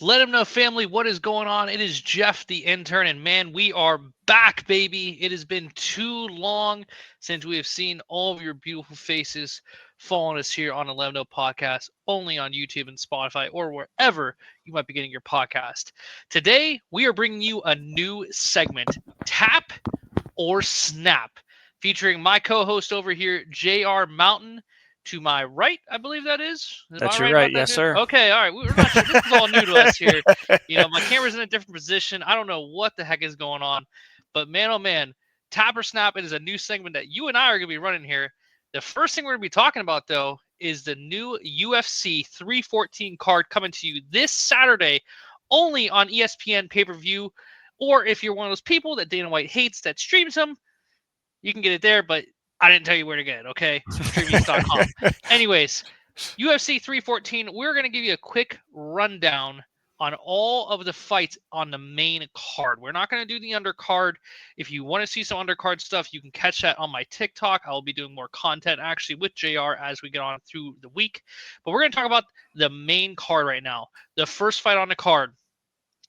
Let him know, family, what is going on. It is Jeff, the intern, and man, we are back, baby. It has been too long since we have seen all of your beautiful faces following us here on the Let 'em Know podcast, only on YouTube and Spotify or wherever you might be getting your podcast. Today, we are bringing you a new segment, Tap or Snap, featuring my co-host over here, JR Mountain. To my right, I believe that is. Am That's I your right right. about that, Yes, dude? sir. Okay, all right. We're not sure. This is all new to us here. My camera's in a different position. I don't know what the heck is going on. But man, oh man, Tap or Snap, it is a new segment that you and I are going to be running here. The first thing we're going to be talking about, though, is the new UFC 314 card coming to you this Saturday only on ESPN pay-per-view. Or if you're one of those people that Dana White hates that streams them, you can get it there, but I didn't tell you where to get it, okay? Streamings.com. Anyways, UFC 314, we're going to give you a quick rundown on all of the fights on the main card. We're not going to do the undercard. If you want to see some undercard stuff, you can catch that on my TikTok. I'll be doing more content actually with JR as we get on through the week. But we're going to talk about the main card right now. The first fight on the card,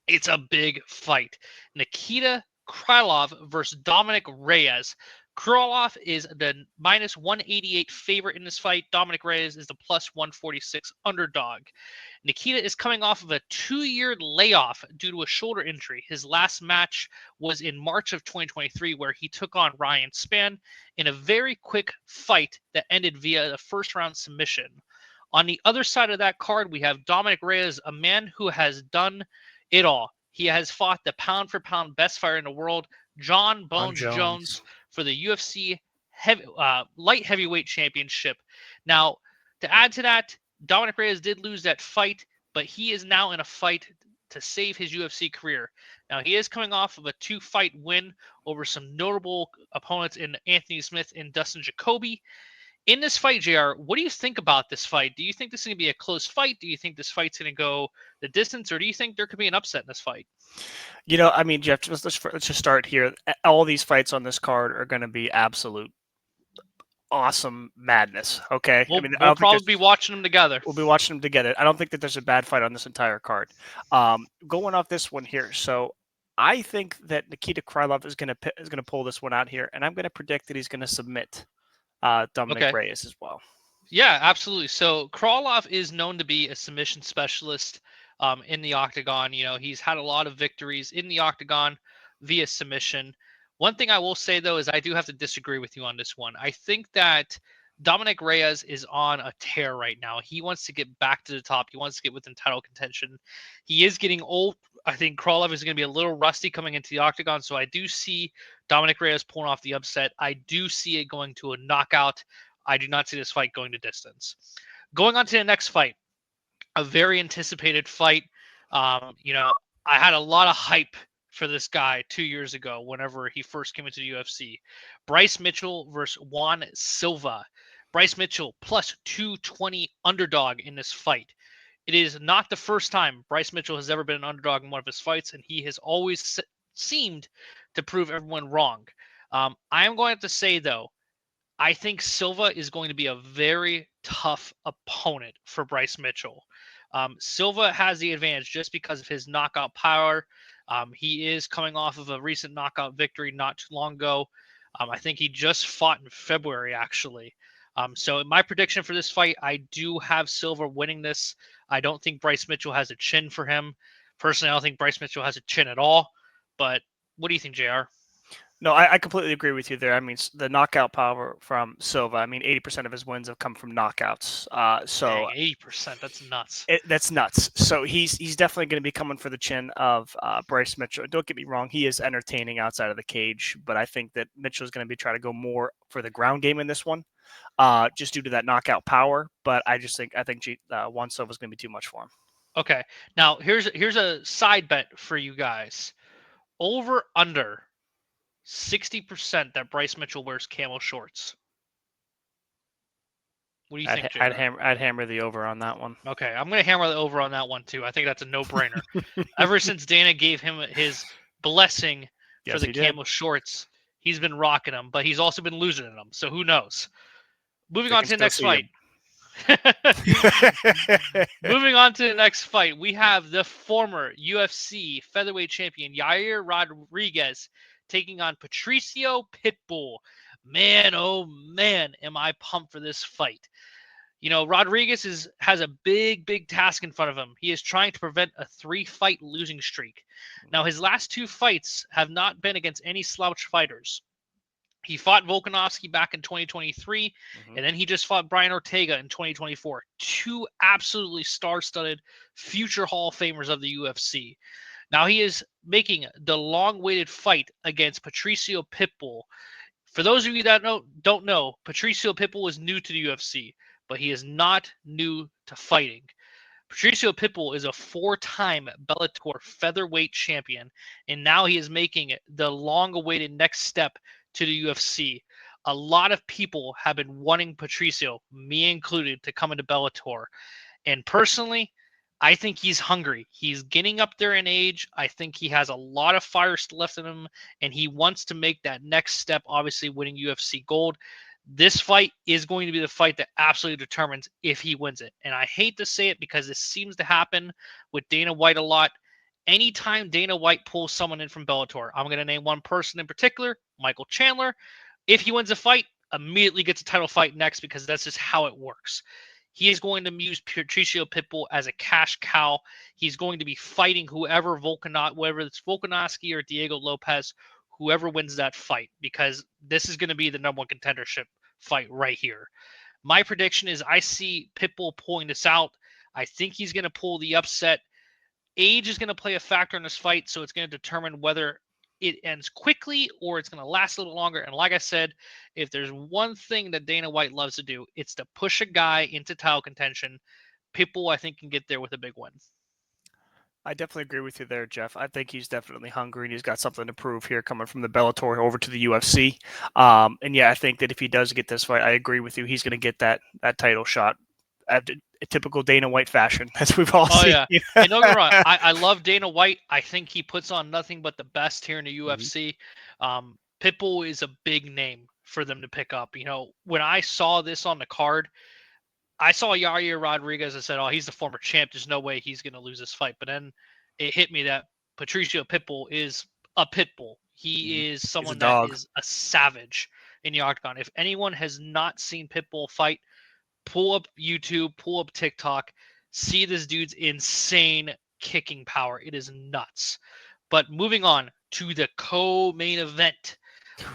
it's a big fight. Nikita Krylov versus Dominic Reyes. Krylov is the minus 188 favorite in this fight. Dominic Reyes is the plus 146 underdog. Nikita is coming off of a 2-year layoff due to a shoulder injury. His last match was in March of 2023, where he took on Ryan Spann in a very quick fight that ended via a first-round submission. On the other side of that card, we have Dominic Reyes, a man who has done it all. He has fought the pound-for-pound best fighter in the world, John Bones Jones, for the UFC light heavyweight championship. Now, to add to that, Dominic Reyes did lose that fight, but he is now in a fight to save his UFC career. Now, he is coming off of a 2-fight win over some notable opponents in Anthony Smith and Dustin Jacoby. In this fight, JR, what do you think about this fight? Do you think this is going to be a close fight? Do you think this fight's going to go the distance, or do you think there could be an upset in this fight? Jeff, let's just start here. All these fights on this card are going to be absolute awesome madness. Okay, we'll probably be watching them together. We'll be watching them together. I don't think that there's a bad fight on this entire card. Going off this one here, so I think that Nikita Krylov is going to pull this one out here, and I'm going to predict that he's going to submit Dominic Reyes as well. Yeah, absolutely. So Krylov is known to be a submission specialist in the octagon. He's had a lot of victories in the octagon via submission. One thing I will say, though, is I do have to disagree with you on this one. I think that Dominic Reyes is on a tear right now. He wants to get back to the top. He wants to get within title contention. He is getting old. I think Krylov is going to be a little rusty coming into the octagon, so I do see Dominic Reyes pulling off the upset. I do see it going to a knockout. I do not see this fight going to distance. Going on to the next fight, a very anticipated fight. I had a lot of hype for this guy 2 years ago whenever he first came into the UFC. Bryce Mitchell versus Juan Silva. Bryce Mitchell plus 220 underdog in this fight. It is not the first time Bryce Mitchell has ever been an underdog in one of his fights, and he has always seemed to prove everyone wrong. I am going to have to say, though, I think Silva is going to be a very tough opponent for Bryce Mitchell. Silva has the advantage just because of his knockout power. He is coming off of a recent knockout victory not too long ago. I think he just fought in February, actually. So in my prediction for this fight, I do have Silva winning this. I don't think Bryce Mitchell has a chin for him. Personally, I don't think Bryce Mitchell has a chin at all. But what do you think, JR? No, I completely agree with you there. I mean, the knockout power from Silva, 80% of his wins have come from knockouts. Dang, 80%, that's nuts. That's nuts. So he's definitely going to be coming for the chin of Bryce Mitchell. Don't get me wrong, he is entertaining outside of the cage, but I think that Mitchell is going to be trying to go more for the ground game in this one, just due to that knockout power. But I think Juan Silva is going to be too much for him. Okay, now here's a side bet for you guys. Over under 60% that Bryce Mitchell wears camel shorts. What do you think, I'd hammer the over on that one. Okay, I'm going to hammer the over on that one, too. I think that's a no-brainer. Ever since Dana gave him his blessing for the camel shorts, he's been rocking them, but he's also been losing in them, so who knows? Moving on to the next fight. Moving on to the next fight, we have the former UFC featherweight champion Yair Rodriguez taking on Patricio Pitbull. Man, oh man, am I pumped for this fight. You know, Rodriguez has a big task in front of him. He is trying to prevent a 3-fight losing streak. Now, his last 2 fights have not been against any slouch fighters. He fought Volkanovski back in 2023, and then he just fought Brian Ortega in 2024. 2 absolutely star-studded future Hall of Famers of the UFC. Now he is making the long-awaited fight against Patricio Pitbull. For those of you that don't know, Patricio Pitbull is new to the UFC, but he is not new to fighting. Patricio Pitbull is a 4-time Bellator featherweight champion, and now he is making the long-awaited next step to the UFC. A lot of people have been wanting Patricio, me included, to come into Bellator. And personally, I think he's hungry. He's getting up there in age. I think he has a lot of fire still left in him, and he wants to make that next step, obviously winning UFC gold. This fight is going to be the fight that absolutely determines if he wins it. And I hate to say it because this seems to happen with Dana White a lot. Anytime Dana White pulls someone in from Bellator, I'm going to name one person in particular, Michael Chandler. If he wins a fight, immediately gets a title fight next because that's just how it works. He is going to use Patricio Pitbull as a cash cow. He's going to be fighting whether it's Volkanovski or Diego Lopes, whoever wins that fight, because this is going to be the number 1 contendership fight right here. My prediction is I see Pitbull pulling this out. I think he's going to pull the upset. Age is going to play a factor in this fight, so it's going to determine whether it ends quickly or it's going to last a little longer. And like I said, if there's one thing that Dana White loves to do, it's to push a guy into title contention. Pitbull, I think, can get there with a big win. I definitely agree with you there, Jeff. I think he's definitely hungry and he's got something to prove here coming from the Bellator over to the UFC. And yeah, I think that if he does get this fight, I agree with you. He's going to get that title shot at a typical Dana White fashion, as we've all seen. Yeah. And don't get me wrong, I love Dana White. I think he puts on nothing but the best here in the UFC. Pitbull is a big name for them to pick up. You know, when I saw this on the card, I saw Yair Rodriguez and said, oh, he's the former champ. There's no way he's going to lose this fight. But then it hit me that Patricio Pitbull is a Pitbull. He is someone that is a savage in the octagon. If anyone has not seen Pitbull fight, pull up YouTube, pull up TikTok, see this dude's insane kicking power. It is nuts. But moving on to the co-main event,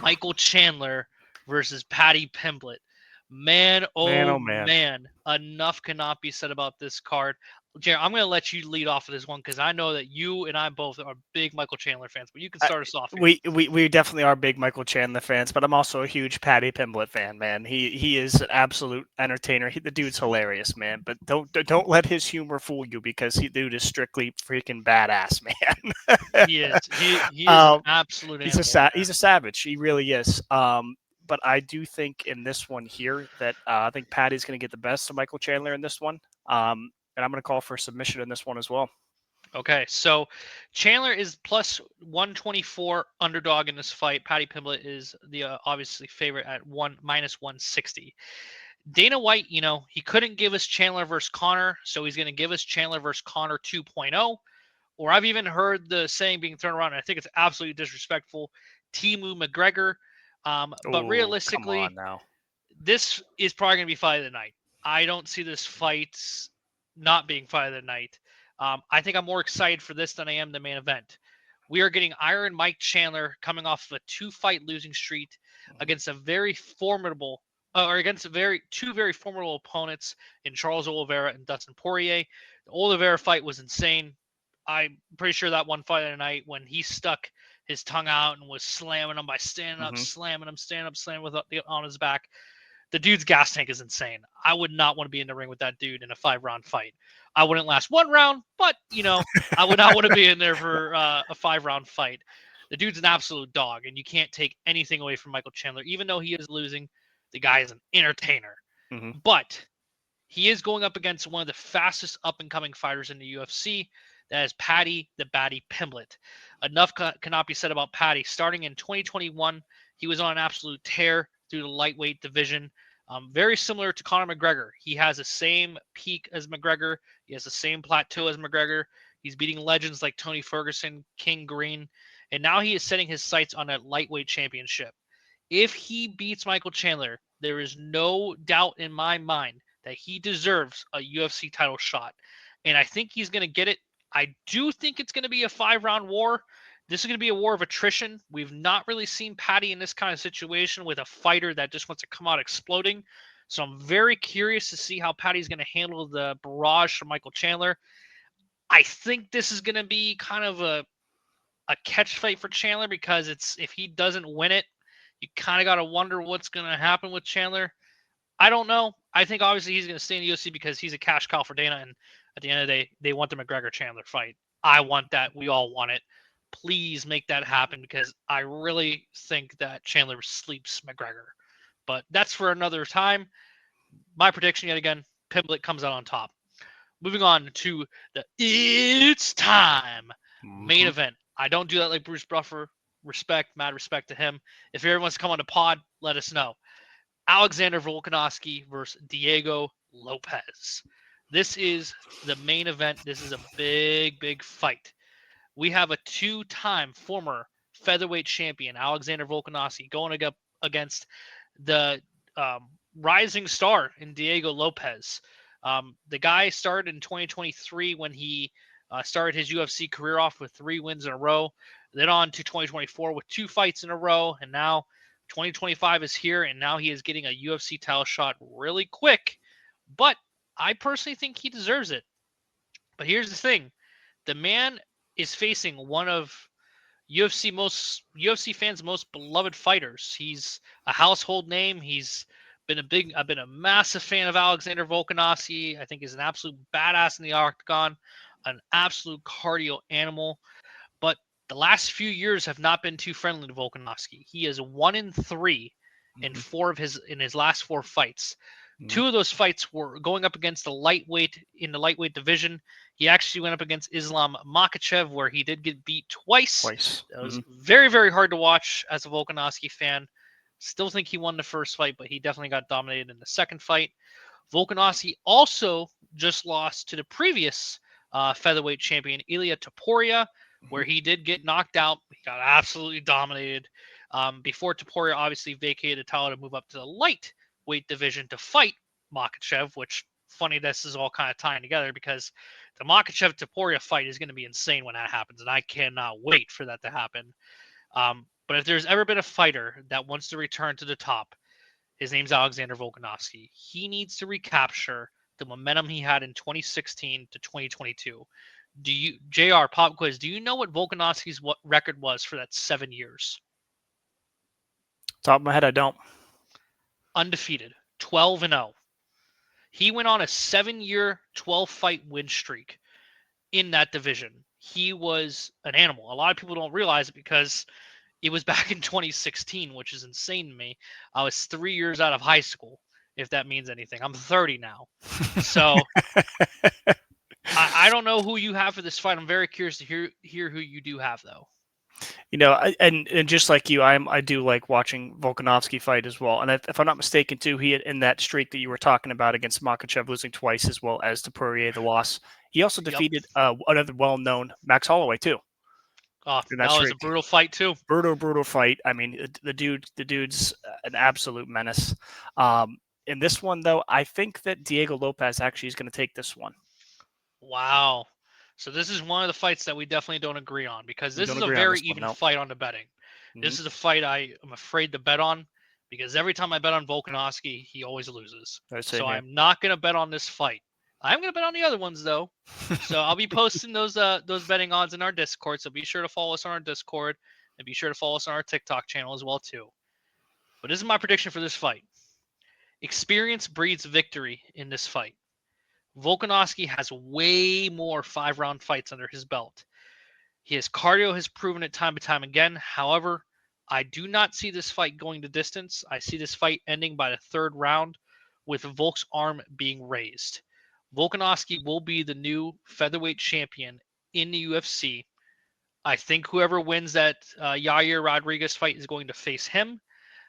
Michael Chandler versus Paddy Pimblett. Man, oh man, enough cannot be said about this card. Jared, I'm going to let you lead off of this one because I know that you and I both are big Michael Chandler fans, but you can start us off here. We definitely are big Michael Chandler fans, but I'm also a huge Paddy Pimblett fan, man. He is an absolute entertainer. The dude's hilarious, man. But don't let his humor fool you because dude is strictly freaking badass, man. He is. He is an absolute he's a savage. He really is. But I do think in this one here that I think Paddy's going to get the best of Michael Chandler in this one. And I'm going to call for a submission in this one as well. Okay, so Chandler is plus 124 underdog in this fight. Paddy Pimblett is the obviously favorite at minus 160. Dana White, you know, he couldn't give us Chandler versus Conor, so he's going to give us Chandler versus Conor 2.0. Or I've even heard the saying being thrown around, and I think it's absolutely disrespectful, Timu McGregor. But realistically, this is probably going to be fight of the night. I don't see this fight not being fight of the night. I think I'm more excited for this than I am the main event. We are getting Iron Mike Chandler coming off of a 2-fight losing streak against two very formidable opponents in Charles Oliveira and Dustin Poirier. The Oliveira fight was insane. I'm pretty sure that one fight of the night when he stuck his tongue out and was slamming him by standing up, slamming him, slamming with on his back. The dude's gas tank is insane. I would not want to be in the ring with that dude in a 5-round fight. I wouldn't last 1 round, but, you know, I would not want to be in there for a 5-round fight. The dude's an absolute dog, and you can't take anything away from Michael Chandler. Even though he is losing, the guy is an entertainer. But he is going up against one of the fastest up-and-coming fighters in the UFC. That is Paddy the Baddy Pimblett. Enough cannot be said about Paddy. Starting in 2021, he was on an absolute tear through the lightweight division. Very similar to Conor McGregor. He has the same peak as McGregor. He has the same plateau as McGregor. He's beating legends like Tony Ferguson, King Green, and now he is setting his sights on a lightweight championship. If he beats Michael Chandler, there is no doubt in my mind that he deserves a UFC title shot. And I think he's going to get it. I do think it's going to be a 5-round war. This is going to be a war of attrition. We've not really seen Patty in this kind of situation with a fighter that just wants to come out exploding. So I'm very curious to see how Patty's going to handle the barrage from Michael Chandler. I think this is going to be kind of a catch fight for Chandler because if he doesn't win it, you kind of got to wonder what's going to happen with Chandler. I don't know. I think obviously he's going to stay in the UFC because he's a cash cow for Dana, and at the end of the day, they want the McGregor-Chandler fight. I want that. We all want it. Please make that happen because I really think that Chandler sleeps McGregor. But that's for another time. My prediction yet again, Pimblett comes out on top. Moving on to the It's Time main event. I don't do that like Bruce Buffer. Mad respect to him. If he ever wants to come on the pod, let us know. Alexander Volkanovski versus Diego Lopes. This is the main event. This is a big, big fight. We have a 2-time former featherweight champion, Alexander Volkanovski, going up against the rising star in Diego Lopes. The guy started in 2023 when he started his UFC career off with 3 wins in a row. Then on to 2024 with 2 fights in a row. And now 2025 is here, and now he is getting a UFC title shot really quick. But I personally think he deserves it. But here's the thing. The man is facing one of UFC fans' most beloved fighters. He's a household name. I've been a massive fan of Alexander Volkanovski. I think he's an absolute badass in the octagon, an absolute cardio animal. But the last few years have not been too friendly to Volkanovski. He is 1-3 in 4 of his last 4 fights. 2 of those fights were going up against the lightweight division. He actually went up against Islam Makhachev, where he did get beat twice. That was very, very hard to watch as a Volkanovski fan. Still think he won the first fight, but he definitely got dominated in the second fight. Volkanovski also just lost to the previous featherweight champion, Ilia Topuria, where he did get knocked out. He got absolutely dominated. Before Topuria obviously vacated the title to move up to the lightweight division to fight Makhachev, which, funny, this is all kind of tying together because the Makhachev-Topuria fight is going to be insane when that happens, and I cannot wait for that to happen. But if there's ever been a fighter that wants to return to the top, his name's Alexander Volkanovski. He needs to recapture the momentum he had in 2016 to 2022. JR, pop quiz, do you know what Volkanovski's record was for that 7 years? Top of my head, I don't. Undefeated, 12-0. He went on a 7-year, 12-fight win streak in that division. He was an animal. A lot of people don't realize it because it was back in 2016, which is insane to me. I was 3 years out of high school, if that means anything. I'm 30 now. So I don't know who you have for this fight. I'm very curious to hear who you do have, though. You know, and just like you, I do like watching Volkanovski fight as well. And if I'm not mistaken, too, he had in that streak that you were talking about against Makhachev losing twice, as well as Topuria the loss. He also defeated another well-known Max Holloway too. Oh, that was a brutal fight too. Brutal fight. I mean, the dude's an absolute menace. In this one, though, I think that Diego Lopes actually is going to take this one. Wow. So this is one of the fights that we definitely don't agree on because this is a very even fight on the betting. This is a fight I am afraid to bet on because every time I bet on Volkanovski, he always loses. So I'm not going to bet on this fight. I'm going to bet on the other ones, though. So I'll be posting those betting odds in our Discord. So be sure to follow us on our Discord and be sure to follow us on our TikTok channel as well, too. But this is my prediction for this fight. Experience breeds victory in this fight. Volkanovski has way more 5-round fights under his belt. His cardio has proven it time and time again. However, I do not see this fight going the distance. I see this fight ending by the 3rd round with Volk's arm being raised. Volkanovski will be the new featherweight champion in the UFC. I think whoever wins that Yair Rodriguez fight is going to face him.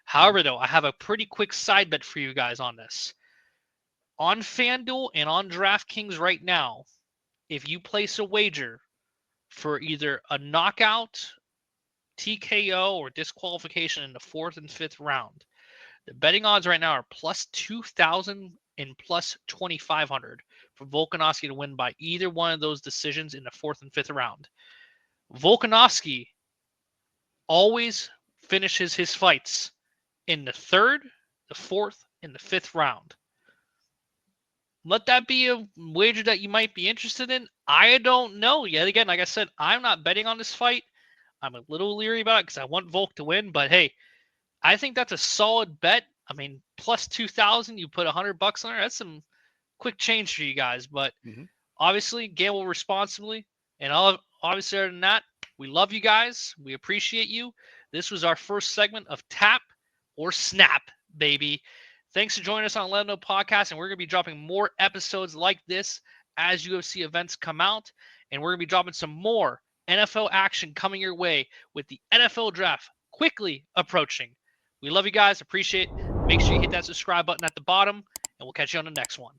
However, though, I have a pretty quick side bet for you guys on this. On FanDuel and on DraftKings right now, if you place a wager for either a knockout, TKO, or disqualification in the 4th and 5th round, the betting odds right now are plus 2,000 and plus 2,500 for Volkanovski to win by either one of those decisions in the 4th and 5th round. Volkanovski always finishes his fights in the 3rd, the 4th, and the 5th round. Let that be a wager that you might be interested in. I don't know. Yet again, like I said, I'm not betting on this fight. I'm a little leery about it because I want Volk to win. But hey, I think that's a solid bet. I mean, plus 2,000, you put $100 on there. That's some quick change for you guys. But obviously, gamble responsibly. And obviously, other than that, we love you guys. We appreciate you. This was our first segment of Tap or Snap, baby. Thanks for joining us on Let 'Em Know Podcast, and we're going to be dropping more episodes like this as UFC events come out, and we're going to be dropping some more NFL action coming your way with the NFL Draft quickly approaching. We love you guys. Appreciate it. Make sure you hit that subscribe button at the bottom, and we'll catch you on the next one.